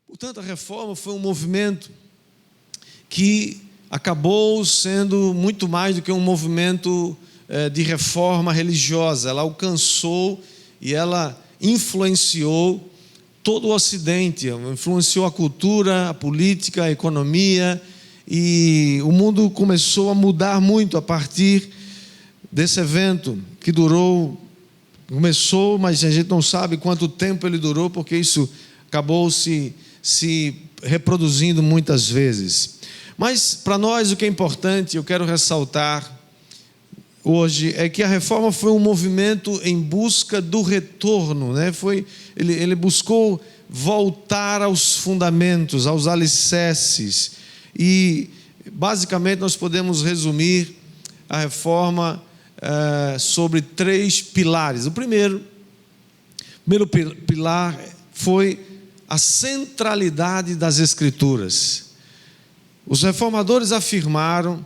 Portanto, a reforma foi um movimento que acabou sendo muito mais do que um movimento de reforma religiosa. Ela alcançou e ela influenciou todo o Ocidente, influenciou a cultura, a política, a economia, e o mundo começou a mudar muito a partir desse evento que começou, mas a gente não sabe quanto tempo ele durou, porque isso acabou se reproduzindo muitas vezes. Mas para nós o que é importante, eu quero ressaltar hoje, é que a reforma foi um movimento em busca do retorno, né? Ele buscou voltar aos fundamentos, aos alicerces, e basicamente nós podemos resumir a reforma sobre 3 pilares. O primeiro pilar foi a centralidade das Escrituras. Os reformadores afirmaram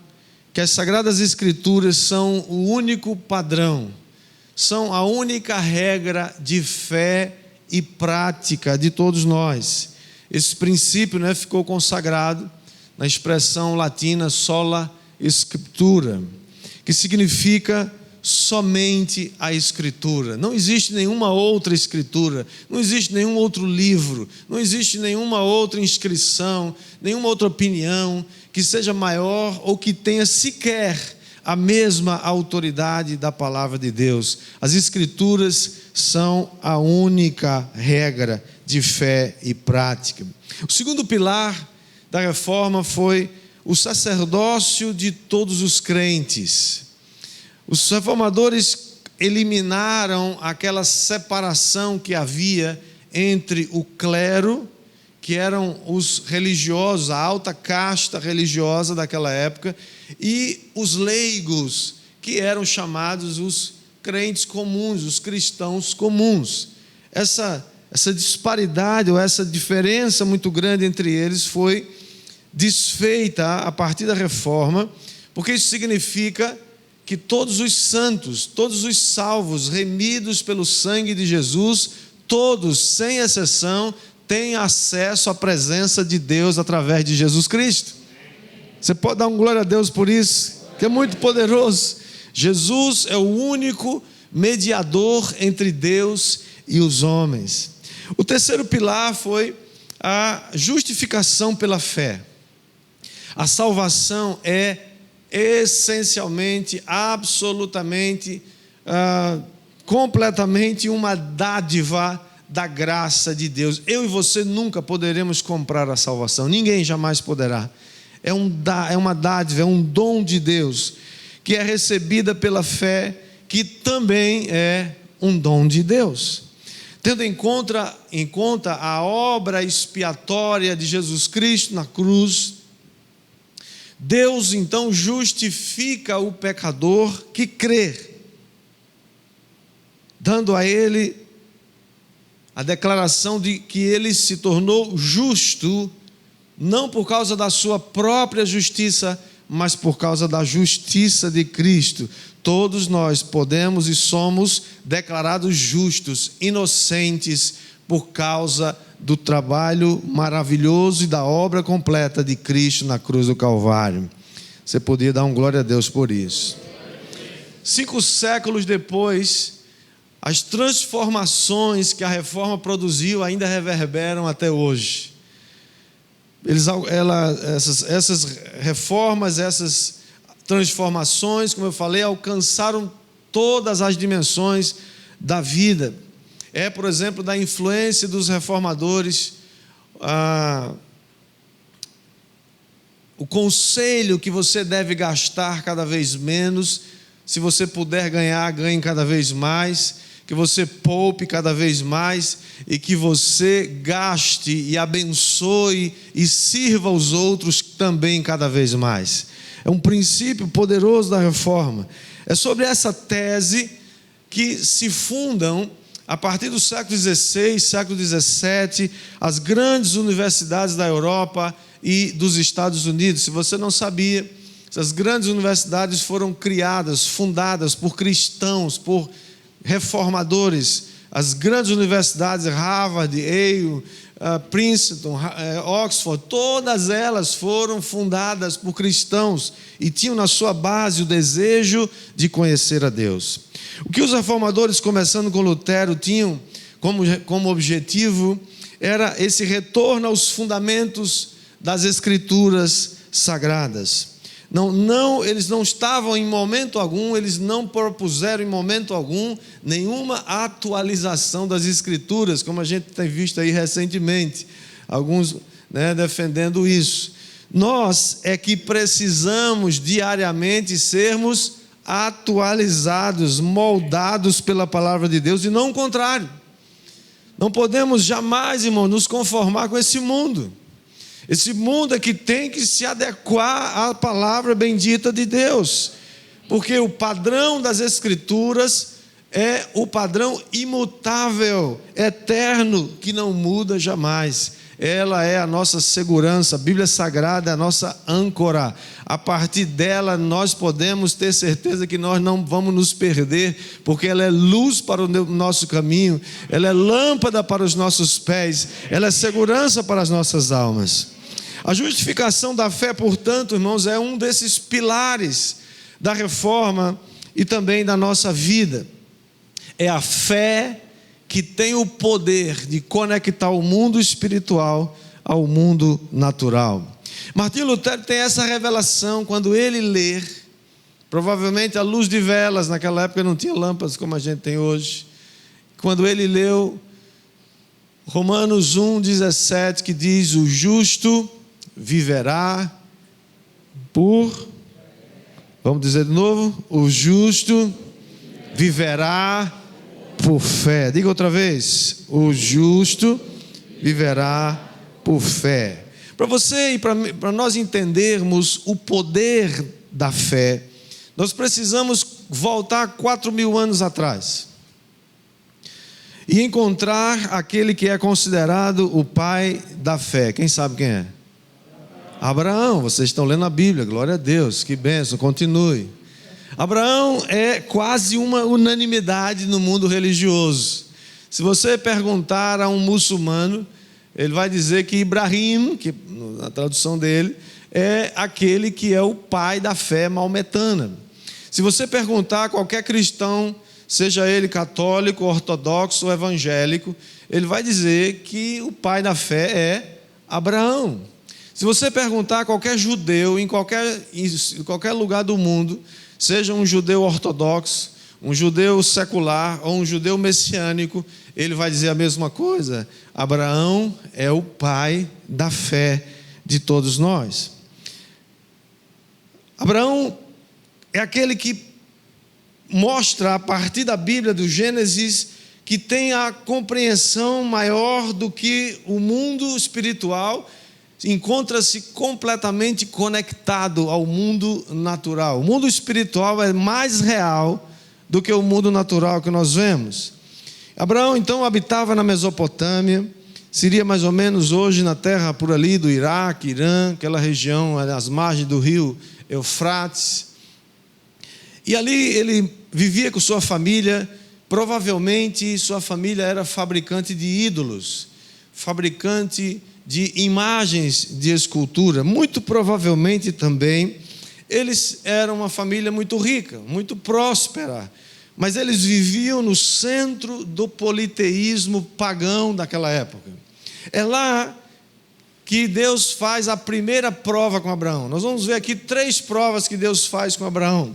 que as Sagradas Escrituras são o único padrão, são a única regra de fé e prática de todos nós. Esse princípio, ficou consagrado na expressão latina sola scriptura, que significa somente a Escritura. Não existe nenhuma outra Escritura, não existe nenhum outro livro, não existe nenhuma outra inscrição, nenhuma outra opinião que seja maior ou que tenha sequer a mesma autoridade da palavra de Deus. As Escrituras são a única regra de fé e prática. O segundo pilar da reforma foi o sacerdócio de todos os crentes. Os reformadores eliminaram aquela separação que havia entre o clero, que eram os religiosos, a alta casta religiosa daquela época, e os leigos, que eram chamados os crentes comuns, os cristãos comuns. Essa disparidade, ou essa diferença muito grande entre eles foi desfeita a partir da reforma, porque isso significa que todos os santos, todos os salvos, remidos pelo sangue de Jesus, todos, sem exceção, têm acesso à presença de Deus através de Jesus Cristo. Você pode dar um glória a Deus por isso, que é muito poderoso. Jesus é o único mediador entre Deus e os homens. O terceiro pilar foi a justificação pela fé. A salvação é essencialmente, absolutamente, completamente uma dádiva da graça de Deus. Eu e você nunca poderemos comprar a salvação, ninguém jamais poderá. É uma dádiva, é um dom de Deus, que é recebida pela fé, que também é um dom de Deus. Tendo em conta a obra expiatória de Jesus Cristo na cruz, Deus então justifica o pecador que crê, dando a ele a declaração de que ele se tornou justo, não por causa da sua própria justiça, mas por causa da justiça de Cristo. Todos nós podemos e somos declarados justos, inocentes, por causa do trabalho maravilhoso e da obra completa de Cristo na cruz do Calvário. Você podia dar um glória a Deus por isso. 5 séculos depois, as transformações que a reforma produziu ainda reverberam até hoje. Essas reformas, essas transformações, como eu falei, alcançaram todas as dimensões da vida. Por exemplo, da influência dos reformadores, o conselho que você deve gastar cada vez menos, se você puder ganhar, ganhe cada vez mais, que você poupe cada vez mais e que você gaste e abençoe e sirva os outros também cada vez mais. É um princípio poderoso da reforma. É sobre essa tese que se fundam, a partir do século XVI, século XVII, as grandes universidades da Europa e dos Estados Unidos. Se você não sabia, essas grandes universidades foram criadas, fundadas por cristãos, por reformadores. As grandes universidades, Harvard, Yale, Princeton, Oxford, todas elas foram fundadas por cristãos e tinham na sua base o desejo de conhecer a Deus. O que os reformadores, começando com Lutero, tinham como objetivo era esse retorno aos fundamentos das Escrituras sagradas. Eles não estavam em momento algum, eles não propuseram em momento algum nenhuma atualização das Escrituras, como a gente tem visto aí recentemente, alguns defendendo isso. Nós é que precisamos diariamente sermos atualizados, moldados pela palavra de Deus e não o contrário. Não podemos jamais, irmão, nos conformar com esse mundo. Esse mundo é que tem que se adequar à palavra bendita de Deus, porque o padrão das Escrituras é o padrão imutável, eterno, que não muda jamais. Ela é a nossa segurança, a Bíblia Sagrada é a nossa âncora. A partir dela nós podemos ter certeza que nós não vamos nos perder, porque ela é luz para o nosso caminho, ela é lâmpada para os nossos pés, ela é segurança para as nossas almas. A justificação da fé, portanto, irmãos, é um desses pilares da reforma e também da nossa vida. É a fé que tem o poder de conectar o mundo espiritual ao mundo natural. Martinho Lutero tem essa revelação quando ele lê, provavelmente à luz de velas, naquela época não tinha lâmpadas como a gente tem hoje, quando ele leu Romanos 1,17, que diz: o justo viverá por... Vamos dizer de novo: o justo viverá por fé. Diga outra vez: o justo viverá por fé. Para você e para nós entendermos o poder da fé, nós precisamos voltar 4.000 anos atrás e encontrar aquele que é considerado o pai da fé. Quem sabe quem é? Abraão. Vocês estão lendo a Bíblia, glória a Deus, que bênção, continue. Abraão é quase uma unanimidade no mundo religioso. Se você perguntar a um muçulmano, ele vai dizer que Ibrahim, que na tradução dele, é aquele que é o pai da fé maometana. Se você perguntar a qualquer cristão, seja ele católico, ortodoxo ou evangélico, ele vai dizer que o pai da fé é Abraão. Se você perguntar a qualquer judeu, em qualquer lugar do mundo, seja um judeu ortodoxo, um judeu secular ou um judeu messiânico, ele vai dizer a mesma coisa: Abraão é o pai da fé de todos nós. Abraão é aquele que mostra a partir da Bíblia, do Gênesis, que tem a compreensão maior do que o mundo espiritual, encontra-se completamente conectado ao mundo natural. O mundo espiritual é mais real do que o mundo natural que nós vemos. Abraão então habitava na Mesopotâmia, seria mais ou menos hoje na terra por ali do Iraque, Irã, aquela região às margens do rio Eufrates. E ali ele vivia com sua família. Provavelmente sua família era fabricante de ídolos, fabricante de imagens de escultura. Muito provavelmente também eles eram uma família muito rica, muito próspera, mas eles viviam no centro do politeísmo pagão daquela época. É lá que Deus faz a primeira prova com Abraão. Nós vamos ver aqui 3 provas que Deus faz com Abraão.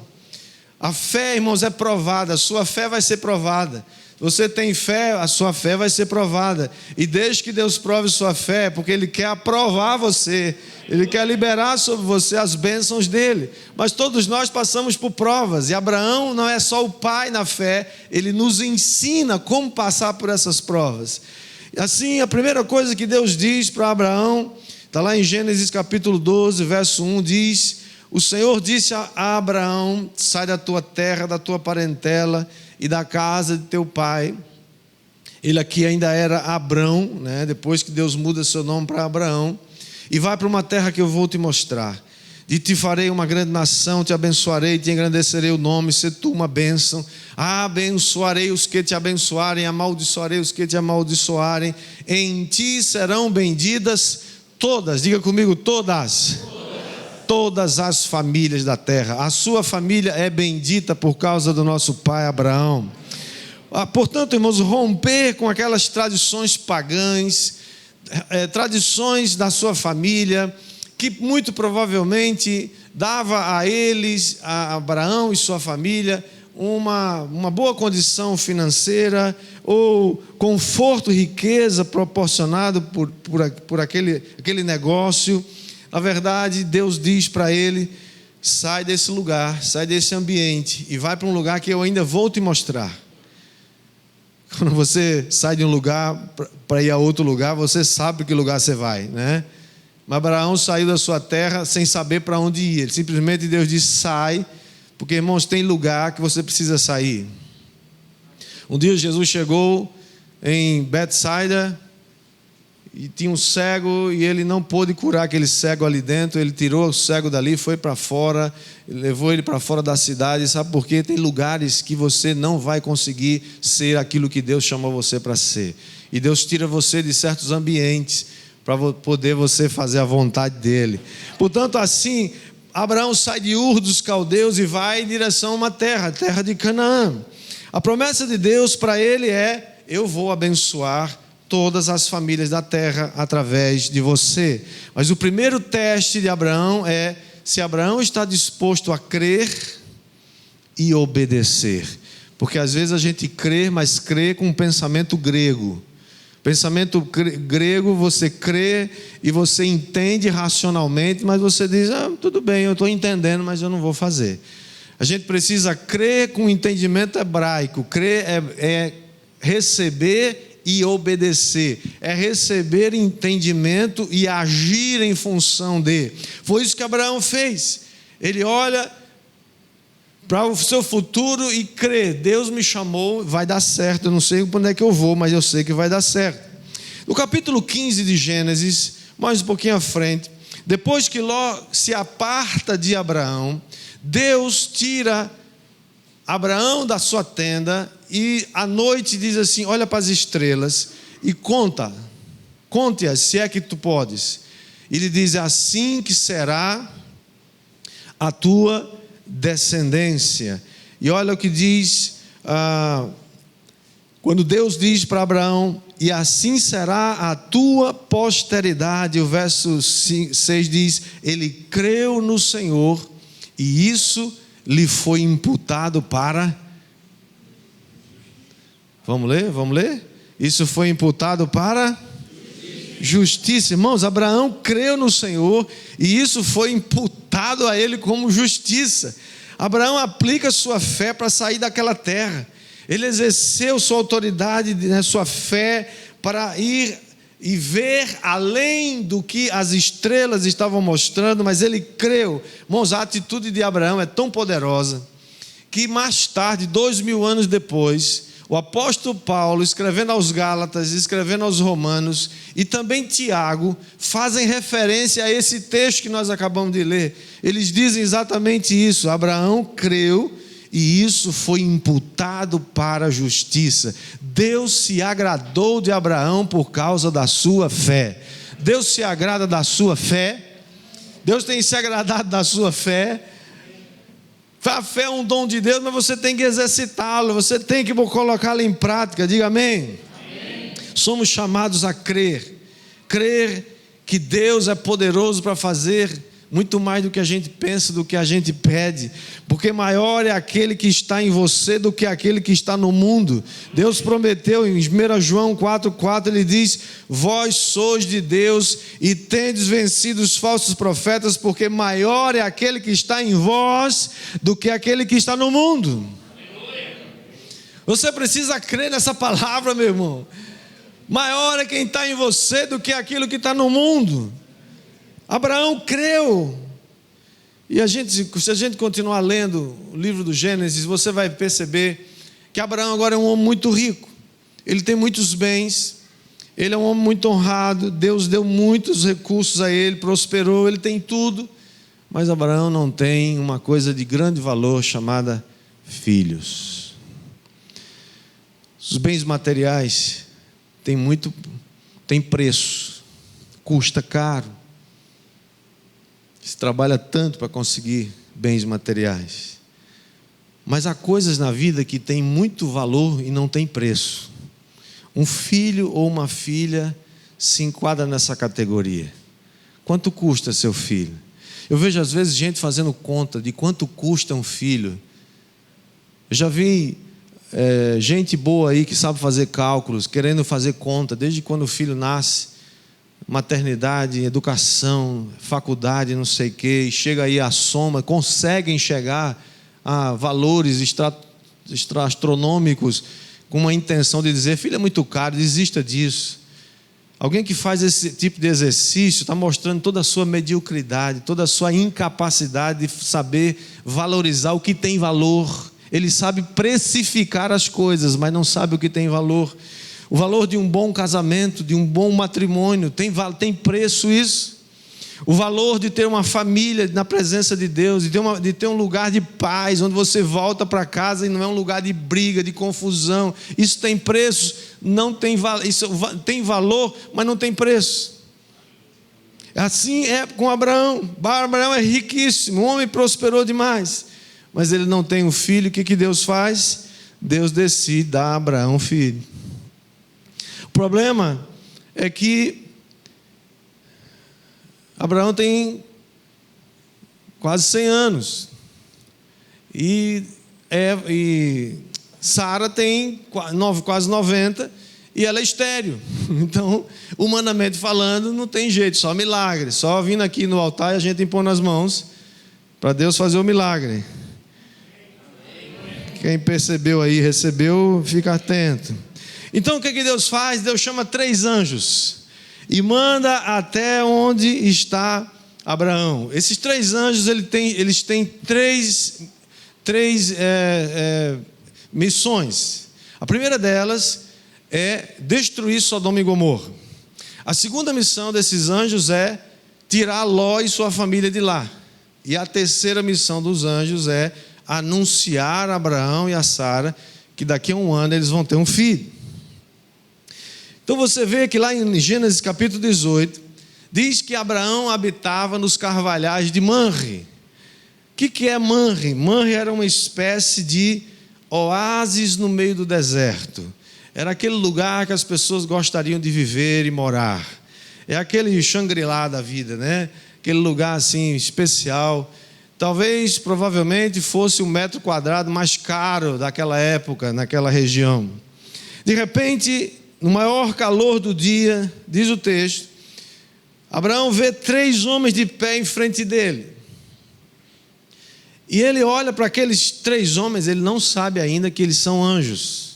A fé, irmãos, é provada, a sua fé vai ser provada. Você tem fé, a sua fé vai ser provada. E desde que Deus prove sua fé, porque Ele quer aprovar você, Ele quer liberar sobre você as bênçãos dEle. Mas todos nós passamos por provas, e Abraão não é só o pai na fé, ele nos ensina como passar por essas provas. Assim, a primeira coisa que Deus diz para Abraão, está lá em Gênesis capítulo 12, verso 1, diz: o Senhor disse a Abraão: sai da tua terra, da tua parentela e da casa de teu pai. Ele aqui ainda era Abrão, depois que Deus muda seu nome para Abraão, e vai para uma terra que eu vou te mostrar. de te farei uma grande nação, te abençoarei, te engrandecerei o nome, se tu uma bênção. Abençoarei os que te abençoarem, amaldiçoarei os que te amaldiçoarem. Em ti serão benditas todas, diga comigo, todas. Todas as famílias da terra. A sua família é bendita por causa do nosso pai Abraão. Portanto, irmãos, romper com aquelas tradições pagãs, tradições da sua família, que muito provavelmente dava a eles, a Abraão e sua família, uma boa condição financeira, ou conforto e riqueza proporcionado por aquele negócio. Na verdade, Deus diz para ele: sai desse lugar, sai desse ambiente e vai para um lugar que eu ainda vou te mostrar. Quando você sai de um lugar para ir a outro lugar, você sabe para que lugar você vai, né? Mas Abraão saiu da sua terra sem saber para onde ir. Ele simplesmente, Deus disse: sai, porque, irmãos, tem lugar que você precisa sair. Um dia Jesus chegou em Betsaida e tinha um cego, e ele não pôde curar aquele cego ali dentro. Ele tirou o cego dali, foi para fora, levou ele para fora da cidade. Sabe por quê? Tem lugares que você não vai conseguir ser aquilo que Deus chamou você para ser, e Deus tira você de certos ambientes para poder você fazer a vontade dele. Portanto, assim, Abraão sai de Ur dos Caldeus e vai em direção a uma terra, a terra de Canaã. A promessa de Deus para ele é: eu vou abençoar todas as famílias da terra através de você. Mas o primeiro teste de Abraão é se Abraão está disposto a crer e obedecer. Porque às vezes a gente crê, mas crê com um pensamento grego. Pensamento grego, você crê e você entende racionalmente, mas você diz: tudo bem, eu estou entendendo, mas eu não vou fazer. A gente precisa crer com entendimento hebraico. Crer é receber e obedecer, é receber entendimento e agir em função de. Foi isso que Abraão fez. Ele olha para o seu futuro e crê: Deus me chamou, vai dar certo. Eu não sei para onde é que eu vou, mas eu sei que vai dar certo. No capítulo 15 de Gênesis, mais um pouquinho à frente, depois que Ló se aparta de Abraão, Deus tira Abraão da sua tenda e à noite diz assim: olha para as estrelas e conte-as, se é que tu podes. Ele diz: assim que será a tua descendência. E olha o que diz, quando Deus diz para Abraão: e assim será a tua posteridade. O verso 6 diz: ele creu no Senhor e isso lhe foi imputado para... Vamos ler? Isso foi imputado para justiça. Irmãos, Abraão creu no Senhor e isso foi imputado a ele como justiça. Abraão aplica sua fé para sair daquela terra. Ele exerceu sua autoridade, sua fé, para ir e ver além do que as estrelas estavam mostrando, mas ele creu. Irmãos, a atitude de Abraão é tão poderosa que mais tarde, 2000 anos depois, o apóstolo Paulo, escrevendo aos Gálatas, escrevendo aos Romanos e também Tiago, fazem referência a esse texto que nós acabamos de ler. Eles dizem exatamente isso: Abraão creu e isso foi imputado para a justiça. Deus se agradou de Abraão por causa da sua fé. Deus se agrada da sua fé. Deus tem se agradado da sua fé. A fé é um dom de Deus, mas você tem que exercitá-lo, você tem que colocá-lo em prática. Diga amém. Amém. Somos chamados a crer que Deus é poderoso para fazer muito mais do que a gente pensa, do que a gente pede, porque maior é aquele que está em você do que aquele que está no mundo. Deus prometeu em 1 João 4,4, ele diz: vós sois de Deus e tendes vencido os falsos profetas, porque maior é aquele que está em vós do que aquele que está no mundo. Você precisa crer nessa palavra, meu irmão. Maior é quem está em você do que aquilo que está no mundo. Abraão creu. E se a gente continuar lendo o livro do Gênesis, você vai perceber que Abraão agora é um homem muito rico. Ele tem muitos bens, ele é um homem muito honrado, Deus deu muitos recursos a ele, prosperou, ele tem tudo. Mas Abraão não tem uma coisa de grande valor chamada filhos. Os bens materiais têm preço, custa caro. Se trabalha tanto para conseguir bens materiais. Mas há coisas na vida que têm muito valor e não têm preço. Um filho ou uma filha se enquadra nessa categoria. Quanto custa seu filho? Eu vejo às vezes gente fazendo conta de quanto custa um filho. Eu já vi gente boa aí que sabe fazer cálculos, querendo fazer conta, desde quando o filho nasce, maternidade, educação, faculdade, não sei o quê, e chega aí a soma, conseguem chegar a valores astronômicos, com uma intenção de dizer, filho, é muito caro, desista disso. Alguém que faz esse tipo de exercício está mostrando toda a sua mediocridade, toda a sua incapacidade de saber valorizar o que tem valor. Ele sabe precificar as coisas, mas não sabe o que tem valor. O valor de um bom casamento, de um bom matrimônio, tem preço isso. O valor de ter uma família na presença de Deus, de ter um lugar de paz, onde você volta para casa e não é um lugar de briga, de confusão. Isso tem preço, isso tem valor, mas não tem preço. Assim é com Abraão. Abraão é riquíssimo, o homem prosperou demais, mas ele não tem um filho. O que Deus faz? Deus decide dar a Abraão um filho. O problema é que Abraão tem quase 100 anos e Sara tem quase 90 e ela é estéril. Então, humanamente falando, não tem jeito, só milagre, só vindo aqui no altar e a gente impor nas mãos para Deus fazer o milagre. Quem percebeu aí, recebeu, fica atento. Então o que Deus faz? Deus chama 3 anjos e manda até onde está Abraão. Esses 3 anjos, eles têm três missões. A primeira delas é destruir Sodoma e Gomorra. A segunda missão desses anjos é tirar Ló e sua família de lá. E a terceira missão dos anjos é anunciar a Abraão e a Sara que daqui a 1 ano eles vão ter um filho. Então você vê que lá em Gênesis capítulo 18, diz que Abraão habitava nos carvalhais de Manre. O que é Manre? Manre era uma espécie de oásis no meio do deserto. Era aquele lugar que as pessoas gostariam de viver e morar. É aquele Shangri-La da vida, né? Aquele lugar assim especial. Talvez, provavelmente, fosse o metro quadrado mais caro daquela época, naquela região. De repente, no maior calor do dia, diz o texto, Abraão vê 3 homens de pé em frente dele. E ele olha para aqueles 3 homens, ele não sabe ainda que eles são anjos.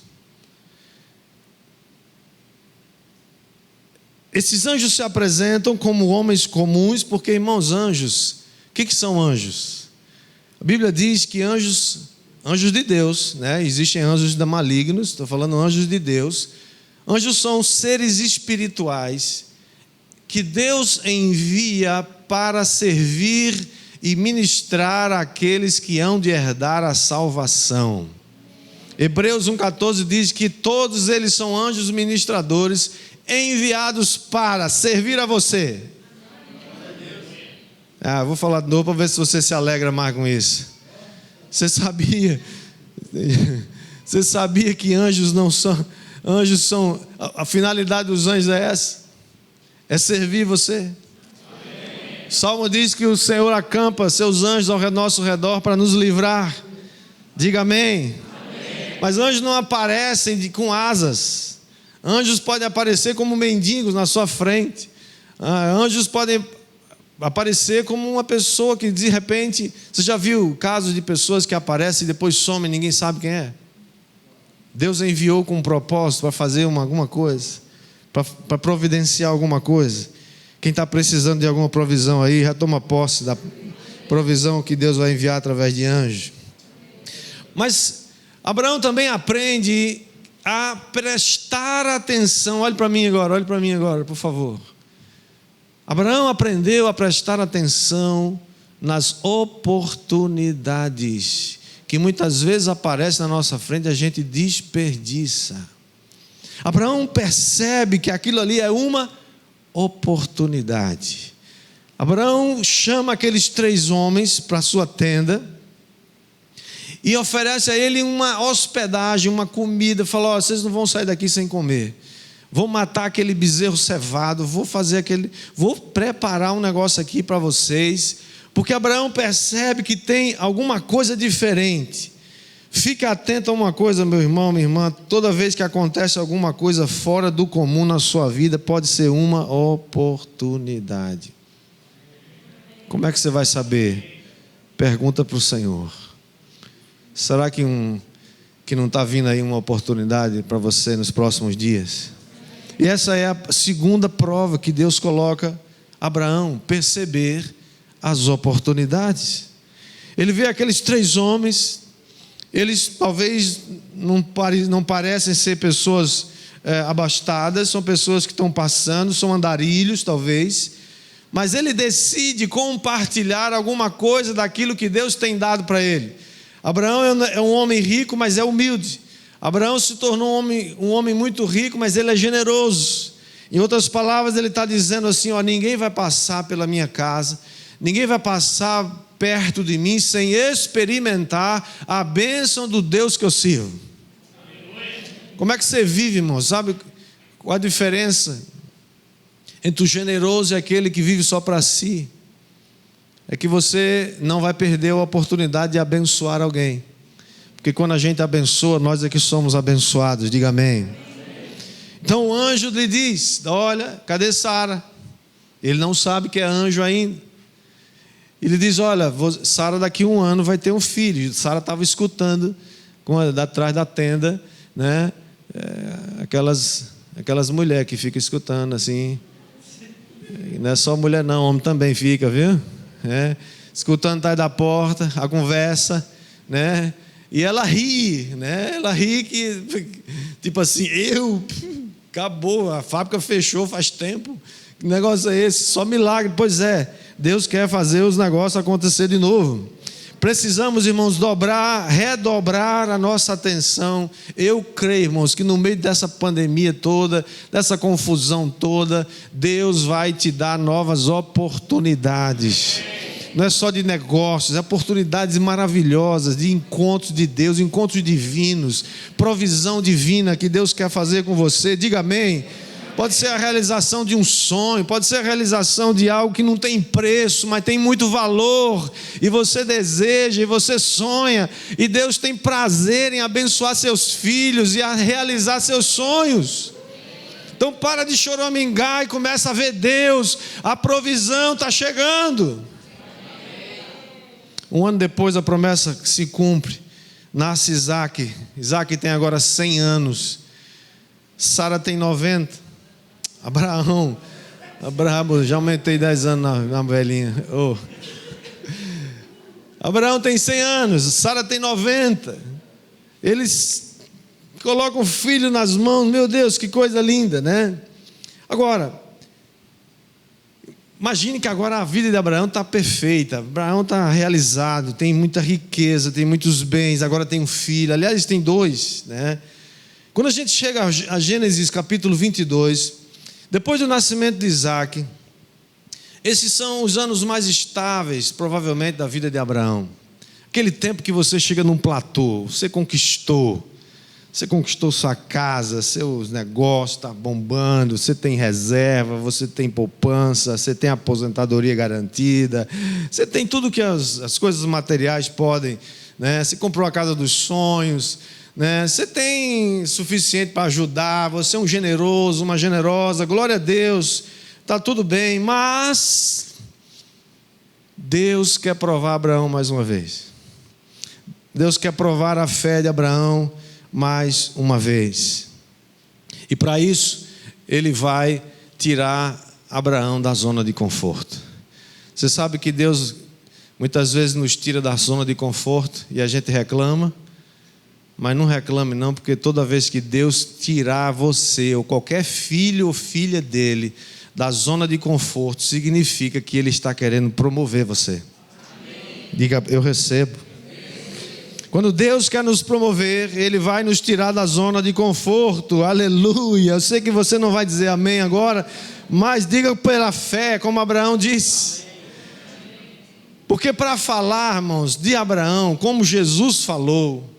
Esses anjos se apresentam como homens comuns, porque, irmãos, anjos, o que são anjos? A Bíblia diz que anjos de Deus, né? Existem anjos malignos, estou falando anjos de Deus. Anjos são seres espirituais que Deus envia para servir e ministrar àqueles que hão de herdar a salvação. Hebreus 1,14 diz que todos eles são anjos ministradores enviados para servir a você. Vou falar de novo para ver se você se alegra mais com isso. Você sabia que anjos não são... Anjos são... A finalidade dos anjos é essa? É servir você. O Salmo diz que o Senhor acampa seus anjos ao nosso redor para nos livrar. Diga amém. Mas anjos não aparecem com asas. Anjos podem aparecer como mendigos na sua frente. Anjos podem aparecer como uma pessoa que de repente... Você já viu casos de pessoas que aparecem e depois somem e ninguém sabe quem é? Deus enviou com um propósito para fazer alguma coisa, para providenciar alguma coisa. Quem está precisando de alguma provisão aí, já toma posse da provisão que Deus vai enviar através de anjos. Mas Abraão também aprende a prestar atenção. Olhe para mim agora, por favor. Abraão aprendeu a prestar atenção nas oportunidades que muitas vezes aparecem na nossa frente e a gente desperdiça. Abraão percebe que aquilo ali é uma oportunidade. Abraão chama aqueles 3 homens para a sua tenda e oferece a ele uma hospedagem, uma comida. Fala: ó, vocês não vão sair daqui sem comer. Vou matar aquele bezerro cevado, vou preparar um negócio aqui para vocês, porque Abraão percebe que tem alguma coisa diferente. Fique atento a uma coisa, meu irmão, minha irmã: toda vez que acontece alguma coisa fora do comum na sua vida, pode ser uma oportunidade. Como é que você vai saber? Pergunta para o Senhor. Será que não está vindo aí uma oportunidade para você nos próximos dias? E essa é a segunda prova que Deus coloca Abraão: perceber as oportunidades. Ele vê aqueles 3 homens, eles talvez não parecem ser pessoas abastadas, são pessoas que estão passando, são andarilhos talvez, mas ele decide compartilhar alguma coisa daquilo que Deus tem dado para ele. Abraão é um homem rico, mas é humilde. Abraão se tornou um homem muito rico, mas ele é generoso. Em outras palavras, ele está dizendo assim: ó, ninguém vai passar pela minha casa, ninguém vai passar perto de mim sem experimentar a bênção do Deus que eu sirvo. Como é que você vive, irmão? Sabe qual a diferença entre o generoso e aquele que vive só para si? É que você não vai perder a oportunidade de abençoar alguém, porque quando a gente abençoa, nós é que somos abençoados. Diga amém. Então o anjo lhe diz: olha, cadê Sara? Ele não sabe que é anjo ainda. Ele diz: olha, Sara daqui a 1 ano vai ter um filho. Sara estava escutando atrás da tenda, né? Aquelas mulheres que ficam escutando assim. E não é só mulher não, homem também fica, viu? Escutando atrás da porta a conversa, né? E ela ri, né? Ela ri que, tipo assim, acabou, a fábrica fechou faz tempo. Que negócio é esse? Só milagre. Pois é, Deus quer fazer os negócios acontecer de novo. Precisamos, irmãos, redobrar a nossa atenção. Eu creio, irmãos, que no meio dessa pandemia toda, dessa confusão toda, Deus vai te dar novas oportunidades. Não é só de negócios, é oportunidades maravilhosas, de encontros de Deus, encontros divinos, provisão divina que Deus quer fazer com você. Diga amém. Pode ser a realização de um sonho, pode ser a realização de algo que não tem preço, mas tem muito valor, e você deseja, e você sonha, e Deus tem prazer em abençoar seus filhos e a realizar seus sonhos. Então para de choramingar e começa a ver Deus, a provisão está chegando. 1 ano depois a promessa se cumpre, nasce Isaac. Isaac tem agora 100 anos, Sara tem 90. Abraão, já aumentei 10 anos na velhinha. Abraão tem 100 anos, Sara tem 90. Eles colocam o filho nas mãos. Meu Deus, que coisa linda, né? Agora, imagine que agora a vida de Abraão está perfeita. Abraão está realizado, tem muita riqueza, tem muitos bens, agora tem um filho. Aliás, tem 2, né? Quando a gente chega a Gênesis capítulo 22, depois do nascimento de Isaac, esses são os anos mais estáveis, provavelmente, da vida de Abraão. Aquele tempo que você chega num platô, você conquistou sua casa, seus negócios estão bombando, você tem reserva, você tem poupança, você tem aposentadoria garantida, você tem tudo que as coisas materiais podem, né? Você comprou a casa dos sonhos, né? Você tem suficiente para ajudar, você é um generoso, uma generosa, glória a Deus, está tudo bem, mas Deus quer provar Abraão mais uma vez. Deus quer provar a fé de Abraão mais uma vez. E para isso, Ele vai tirar Abraão da zona de conforto. Você sabe que Deus muitas vezes nos tira da zona de conforto e a gente reclama. Mas não reclame não, porque toda vez que Deus tirar você ou qualquer filho ou filha dele da zona de conforto, significa que Ele está querendo promover você. Diga, eu recebo. Quando Deus quer nos promover, Ele vai nos tirar da zona de conforto. Aleluia. Eu sei que você não vai dizer amém agora, mas diga pela fé, como Abraão disse. Porque para falar, irmãos, de Abraão, como Jesus falou,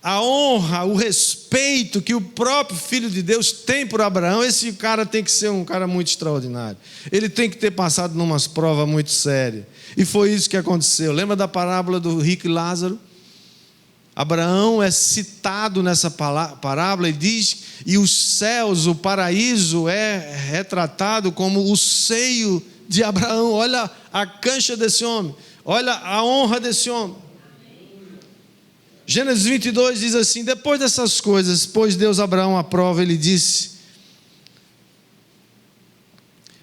a honra, o respeito que o próprio Filho de Deus tem por Abraão, esse cara tem que ser um cara muito extraordinário. Ele tem que ter passado numas provas muito sérias. E foi isso que aconteceu. Lembra da parábola do rico e Lázaro? Abraão é citado nessa parábola e diz, e os céus, o paraíso é retratado como o seio de Abraão. Olha a cancha desse homem, olha a honra desse homem. Gênesis 22 diz assim: depois dessas coisas, pôs Deus Abraão à prova, ele disse: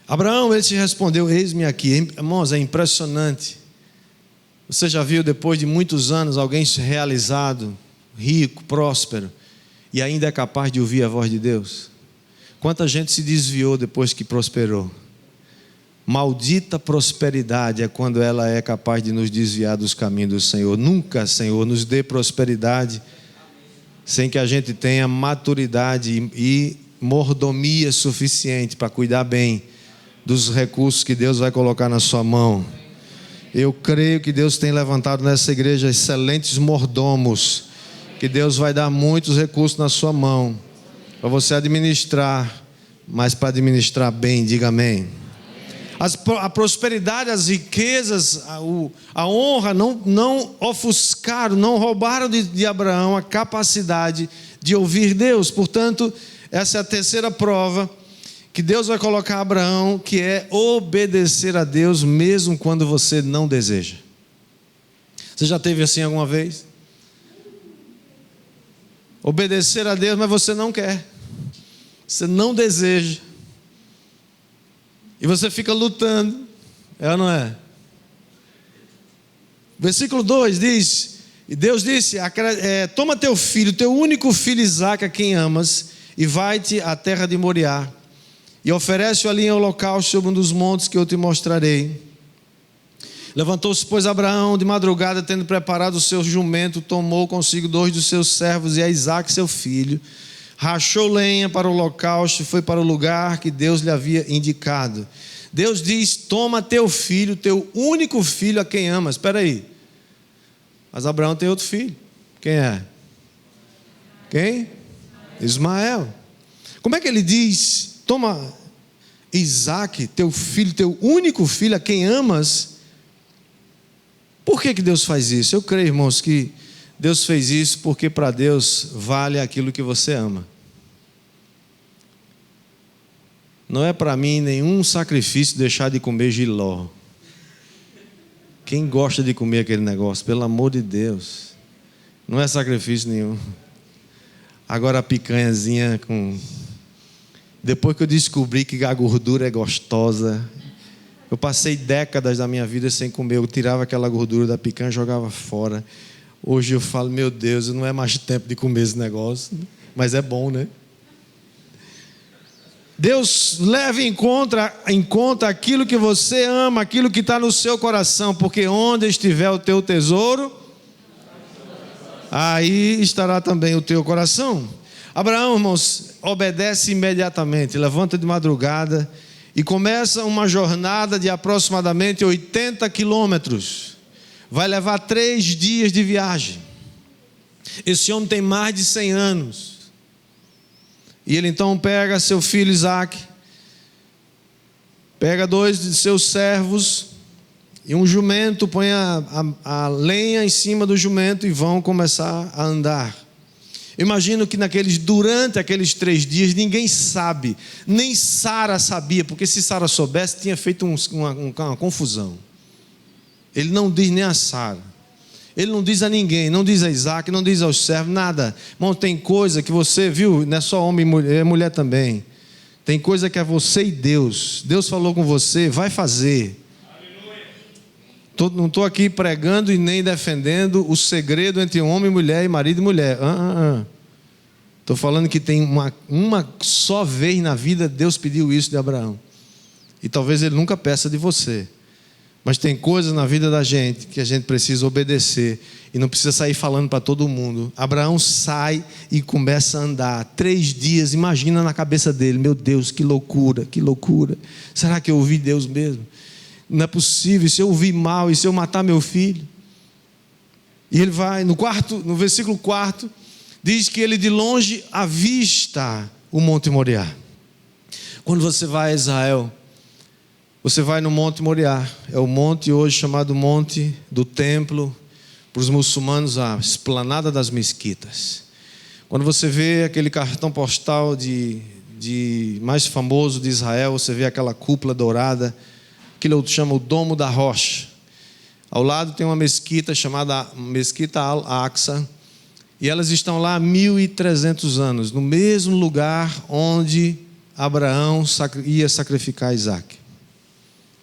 Abraão, ele te respondeu, eis-me aqui. Irmãos, é impressionante. Você já viu depois de muitos anos alguém realizado, rico, próspero, e ainda é capaz de ouvir a voz de Deus? Quanta gente se desviou depois que prosperou? Maldita prosperidade é quando ela é capaz de nos desviar dos caminhos do Senhor. Nunca, Senhor, nos dê prosperidade sem que a gente tenha maturidade e mordomia suficiente para cuidar bem dos recursos que Deus vai colocar na sua mão. Eu creio que Deus tem levantado nessa igreja excelentes mordomos, que Deus vai dar muitos recursos na sua mão, para você administrar, mas para administrar bem, diga amém. A prosperidade, as riquezas, a honra não ofuscaram, não roubaram de Abraão a capacidade de ouvir Deus. Portanto, essa é a terceira prova que Deus vai colocar a Abraão, que é obedecer a Deus mesmo quando você não deseja. Você já teve assim alguma vez? Obedecer a Deus, mas você não quer, você não deseja, e você fica lutando, é ou não é? Versículo 2 diz, e Deus disse, toma teu filho, teu único filho Isaque, a quem amas, e vai-te à terra de Moriá, e oferece-o ali em holocausto sobre um dos montes que eu te mostrarei. Levantou-se, pois, Abraão de madrugada, tendo preparado o seu jumento, tomou consigo 2 dos seus servos e a Isaque seu filho, rachou lenha para o holocausto e foi para o lugar que Deus lhe havia indicado. Deus diz, toma teu filho, teu único filho a quem amas. Espera aí, mas Abraão tem outro filho. Quem é? Quem? Ismael. Como é que ele diz, toma Isaque, teu filho, teu único filho a quem amas? Por que Deus faz isso? Eu creio, irmãos, que Deus fez isso porque para Deus vale aquilo que você ama. Não é para mim nenhum sacrifício deixar de comer jiló. Quem gosta de comer aquele negócio? Pelo amor de Deus. Não é sacrifício nenhum. Agora a picanhazinha com... Depois que eu descobri que a gordura é gostosa, eu passei décadas da minha vida sem comer. Eu tirava aquela gordura da picanha e jogava fora. Hoje eu falo, meu Deus, não é mais tempo de comer esse negócio. Mas é bom, né? Deus leva em conta aquilo que você ama, aquilo que está no seu coração. Porque onde estiver o teu tesouro, aí estará também o teu coração. Abraão, irmãos, obedece imediatamente. Levanta de madrugada e começa uma jornada de aproximadamente 80 quilômetros. Vai levar 3 dias de viagem. Esse homem tem mais de 100 anos. E ele então pega seu filho Isaque, pega 2 de seus servos e um jumento, põe a lenha em cima do jumento e vão começar a andar. Imagino que durante aqueles 3 dias, ninguém sabe, nem Sara sabia, porque se Sara soubesse, tinha feito uma confusão. Ele não diz nem a Sara, ele não diz a ninguém, não diz a Isaque, não diz aos servos, nada. Irmão, tem coisa que você, viu, não é só homem e mulher, é mulher também. Tem coisa que é você e Deus. Deus falou com você, vai fazer. Não estou aqui pregando e nem defendendo o segredo entre homem e mulher, e marido e mulher. Estou falando que tem uma só vez na vida Deus pediu isso de Abraão. E talvez Ele nunca peça de você. Mas tem coisas na vida da gente que a gente precisa obedecer e não precisa sair falando para todo mundo. Abraão sai e começa a andar 3 dias, imagina na cabeça dele: meu Deus, que loucura, que loucura. Será que eu ouvi Deus mesmo? Não é possível, e se eu ouvir mal, e se eu matar meu filho? E ele vai, no versículo 4, diz que ele de longe avista o Monte Moriá. Quando você vai a Israel, você vai no Monte Moriá. É o monte hoje chamado Monte do Templo, para os muçulmanos a esplanada das mesquitas. Quando você vê aquele cartão postal mais famoso de Israel, você vê aquela cúpula dourada, aquilo chama o Domo da Rocha. Ao lado tem uma mesquita chamada Mesquita Al-Aqsa, e elas estão lá há 1.300 anos, no mesmo lugar onde Abraão ia sacrificar Isaac.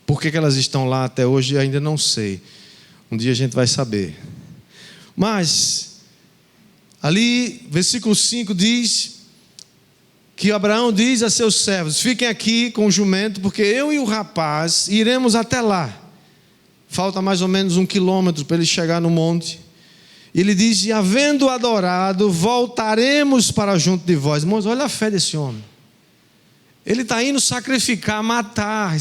Por que elas estão lá até hoje, ainda não sei. Um dia a gente vai saber. Mas, ali, versículo 5 diz que Abraão diz a seus servos: fiquem aqui com o jumento, porque eu e o rapaz iremos até lá. Falta mais ou menos 1 quilômetro para ele chegar no monte. Ele diz: e havendo adorado, voltaremos para junto de vós. Irmãos, olha a fé desse homem. Ele está indo sacrificar, matar,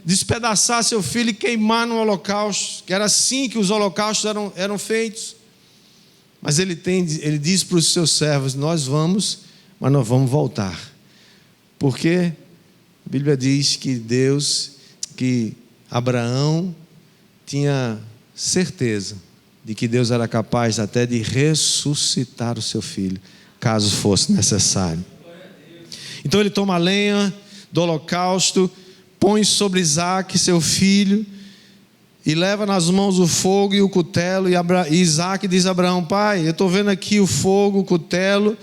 despedaçar seu filho e queimar no holocausto, que era assim que os holocaustos eram feitos. Mas ele diz para os seus servos: nós vamos, mas nós vamos voltar. Porque a Bíblia diz que Abraão tinha certeza de que Deus era capaz até de ressuscitar o seu filho, caso fosse necessário. Então ele toma a lenha do holocausto, põe sobre Isaac, seu filho, e leva nas mãos o fogo e o cutelo. E Isaac diz a Abraão: pai, eu estou vendo aqui o fogo, o cutelo,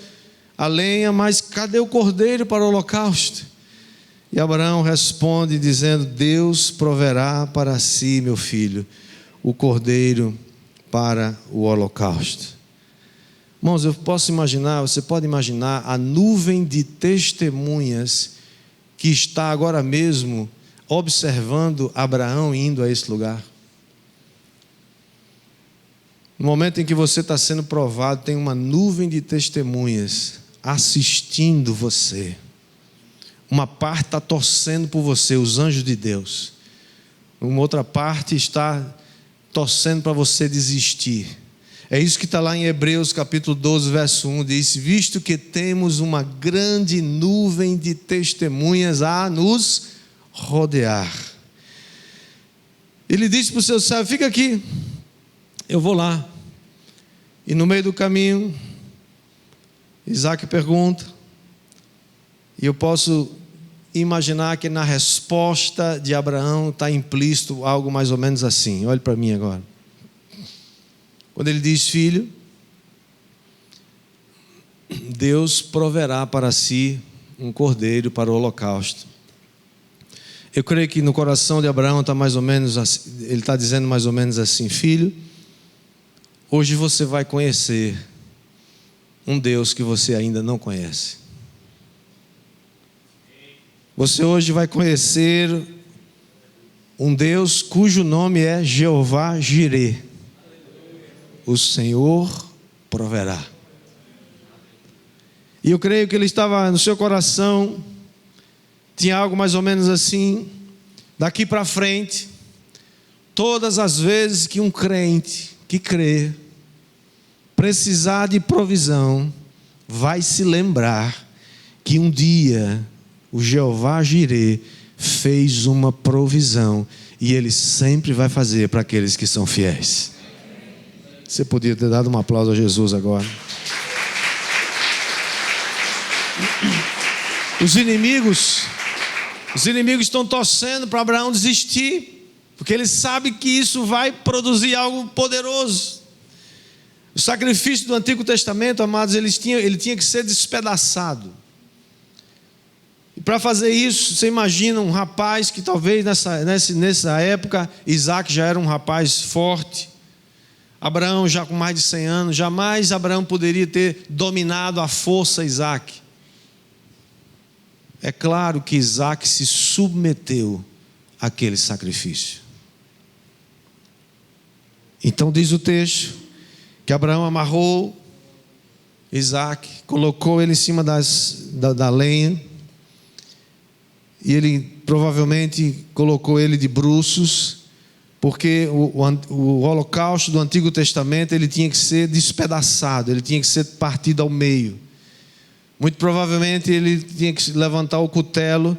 a lenha, mas cadê o cordeiro para o holocausto? E Abraão responde dizendo: Deus proverá para si, meu filho, o cordeiro para o holocausto. Irmãos, eu posso imaginar, você pode imaginar a nuvem de testemunhas que está agora mesmo observando Abraão indo a esse lugar. No momento em que você está sendo provado, tem uma nuvem de testemunhas assistindo você. Uma parte está torcendo por você, os anjos de Deus. Uma outra parte está torcendo para você desistir. É isso que está lá em Hebreus capítulo 12, verso 1, diz: visto que temos uma grande nuvem de testemunhas a nos rodear. Ele disse para o seu servo: fica aqui, eu vou lá. E no meio do caminho, Isaac pergunta, e eu posso imaginar que na resposta de Abraão está implícito algo mais ou menos assim. Olhe para mim agora. Quando ele diz: filho, Deus proverá para si um cordeiro para o holocausto. Eu creio que no coração de Abraão está mais ou menos assim, ele está dizendo mais ou menos assim: filho, hoje você vai conhecer um Deus que você ainda não conhece. Você hoje vai conhecer um Deus cujo nome é Jeová Jirê. O Senhor proverá. E eu creio que ele estava no seu coração, tinha algo mais ou menos assim: daqui para frente, todas as vezes que um crente que crê precisar de provisão, vai se lembrar que um dia o Jeová Jirê fez uma provisão, e ele sempre vai fazer para aqueles que são fiéis. Você podia ter dado um aplauso a Jesus agora. Os inimigos estão torcendo para Abraão desistir, porque eles sabem que isso vai produzir algo poderoso. O sacrifício do Antigo Testamento, amados, ele tinha que ser despedaçado. E para fazer isso, você imagina um rapaz que talvez nessa época, Isaac já era um rapaz forte, Abraão já com mais de 100 anos, jamais Abraão poderia ter dominado à força Isaac. É claro que Isaac se submeteu àquele sacrifício. Então diz o texto que Abraão amarrou Isaac, colocou ele em cima da lenha, e ele provavelmente colocou ele de bruços, porque o holocausto do Antigo Testamento ele tinha que ser despedaçado, ele tinha que ser partido ao meio. Muito provavelmente ele tinha que levantar o cutelo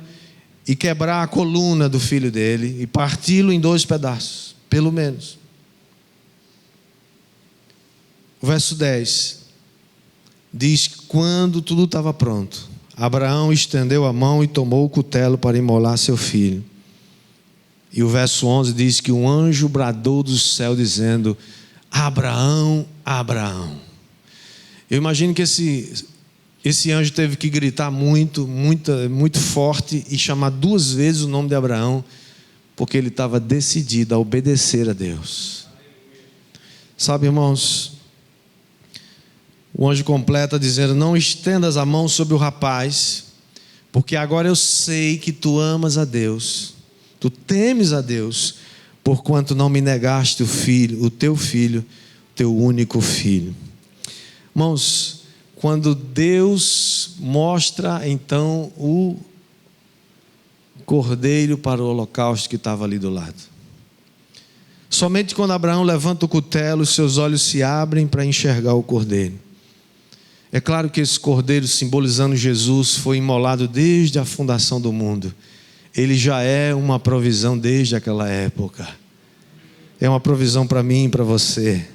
e quebrar a coluna do filho dele e parti-lo em 2 pedaços, pelo menos. O verso 10 diz que quando tudo estava pronto, Abraão estendeu a mão e tomou o cutelo para imolar seu filho. E o verso 11 diz que um anjo bradou do céu dizendo: Abraão, Abraão. Eu imagino que esse anjo teve que gritar muito forte e chamar 2 vezes o nome de Abraão, porque ele estava decidido a obedecer a Deus. Sabe, irmãos, o anjo completa dizendo: não estendas a mão sobre o rapaz, porque agora eu sei que tu amas a Deus, tu temes a Deus, porquanto não me negaste o teu filho, teu único filho. Irmãos, quando Deus mostra então o cordeiro para o holocausto que estava ali do lado, somente quando Abraão levanta o cutelo, seus olhos se abrem para enxergar o cordeiro. É claro que esse cordeiro, simbolizando Jesus, foi imolado desde a fundação do mundo. Ele já é uma provisão desde aquela época. É uma provisão para mim e para você.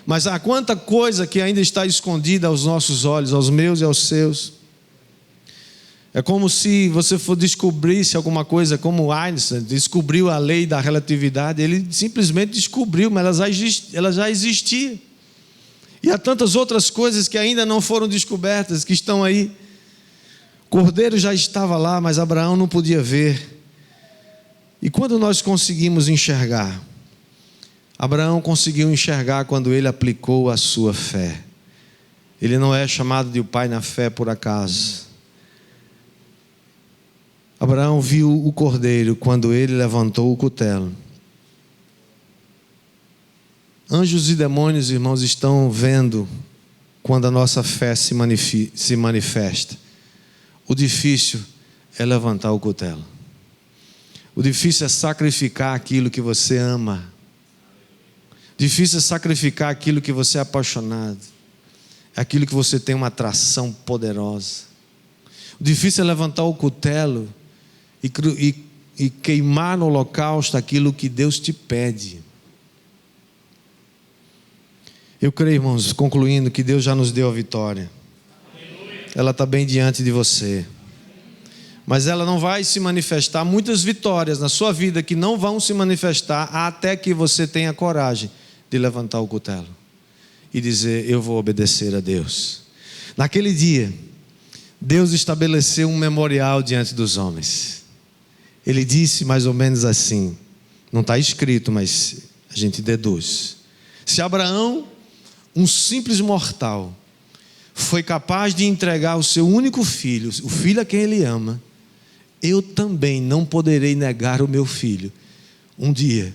Mas há quanta coisa que ainda está escondida aos nossos olhos, aos meus e aos seus. É como se você descobrisse alguma coisa, como Einstein descobriu a lei da relatividade. Ele simplesmente descobriu, mas ela já existia. E há tantas outras coisas que ainda não foram descobertas, que estão aí. O cordeiro já estava lá, mas Abraão não podia ver. E quando nós conseguimos enxergar? Abraão conseguiu enxergar quando ele aplicou a sua fé. Ele não é chamado de o pai na fé por acaso. Abraão viu o cordeiro quando ele levantou o cutelo. Anjos e demônios, irmãos, estão vendo quando a nossa fé se manifesta. O difícil é levantar o cutelo. O difícil é sacrificar aquilo que você ama. O difícil é sacrificar aquilo que você é apaixonado. Aquilo que você tem uma atração poderosa. O difícil é levantar o cutelo e queimar no holocausto aquilo que Deus te pede. Eu creio, irmãos, concluindo, que Deus já nos deu a vitória. Ela está bem diante de você. Mas ela não vai se manifestar. Muitas vitórias na sua vida que não vão se manifestar até que você tenha coragem de levantar o cutelo e dizer: eu vou obedecer a Deus. Naquele dia, Deus estabeleceu um memorial diante dos homens. Ele disse mais ou menos assim, não está escrito, mas a gente deduz: se Abraão, um simples mortal, foi capaz de entregar o seu único filho, o filho a quem ele ama, eu também não poderei negar o meu filho. Um dia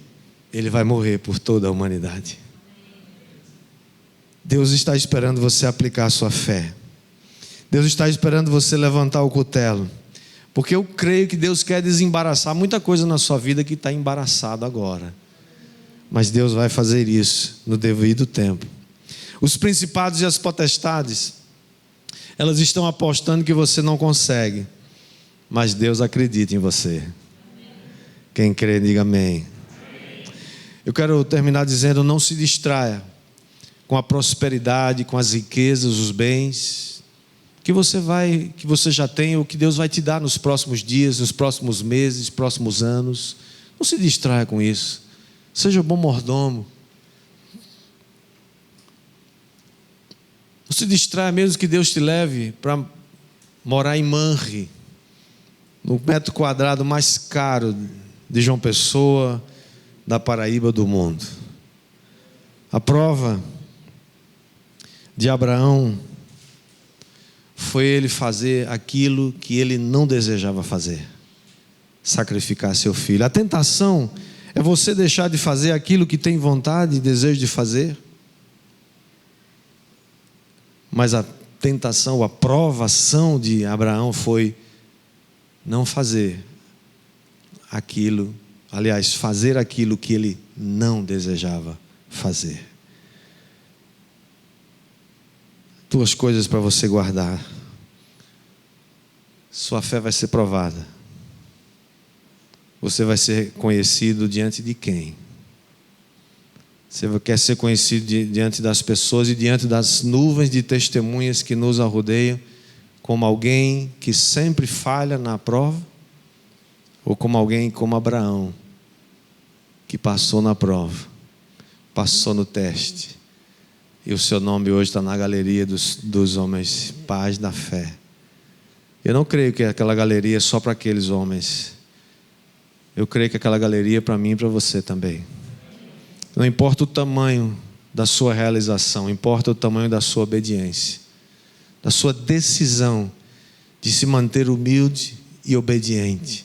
ele vai morrer por toda a humanidade. Deus está esperando você aplicar a sua fé. Deus está esperando você levantar o cutelo, porque eu creio que Deus quer desembaraçar muita coisa na sua vida que está embaraçado agora, mas Deus vai fazer isso no devido tempo. Os principados e as potestades, elas estão apostando que você não consegue, mas Deus acredita em você. Quem crê, diga amém. Eu quero terminar dizendo: não se distraia com a prosperidade, com as riquezas, os bens que você já tem, ou que Deus vai te dar nos próximos dias, nos próximos meses, próximos anos. Não se distraia com isso. Seja bom mordomo. Não se distraia, mesmo que Deus te leve para morar em Manre, no metro quadrado mais caro de João Pessoa, da Paraíba, do mundo. A prova de Abraão foi ele fazer aquilo que ele não desejava fazer: sacrificar seu filho. A tentação É você deixar de fazer aquilo que tem vontade e desejo de fazer? Mas a tentação, a provação de Abraão foi não fazer aquilo, aliás, fazer aquilo que ele não desejava fazer. Duas coisas para você guardar. Sua fé vai ser provada. Você vai ser conhecido diante de quem? Você quer ser conhecido diante das pessoas e diante das nuvens de testemunhas que nos arrodeiam, como alguém que sempre falha na prova? Ou como alguém como Abraão, que passou na prova, passou no teste, e o seu nome hoje está na galeria dos homens pais da fé? Eu não creio que aquela galeria é só para aqueles homens. Eu creio que aquela galeria é para mim e para você também. Não importa o tamanho da sua realização, importa o tamanho da sua obediência, da sua decisão de se manter humilde e obediente,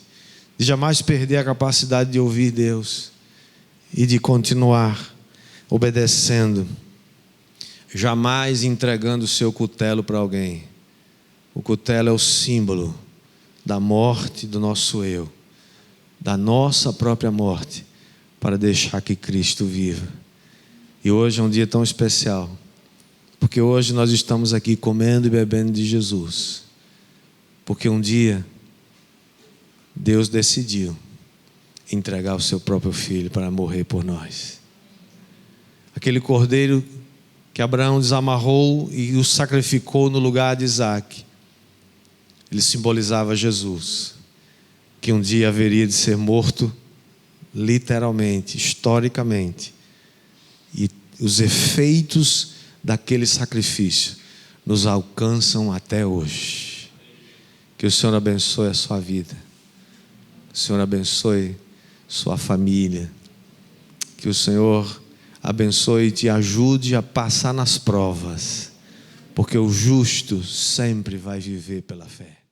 de jamais perder a capacidade de ouvir Deus e de continuar obedecendo, jamais entregando o seu cutelo para alguém. O cutelo é o símbolo da morte do nosso eu, da nossa própria morte, para deixar que Cristo viva. E hoje é um dia tão especial, porque hoje nós estamos aqui comendo e bebendo de Jesus, porque um dia Deus decidiu entregar o seu próprio filho para morrer por nós. Aquele cordeiro que Abraão desamarrou e o sacrificou no lugar de Isaque, ele simbolizava Jesus, que um dia haveria de ser morto, literalmente, historicamente. E os efeitos daquele sacrifício nos alcançam até hoje. Que o Senhor abençoe a sua vida. O Senhor abençoe sua família. Que o Senhor abençoe e te ajude a passar nas provas. Porque o justo sempre vai viver pela fé.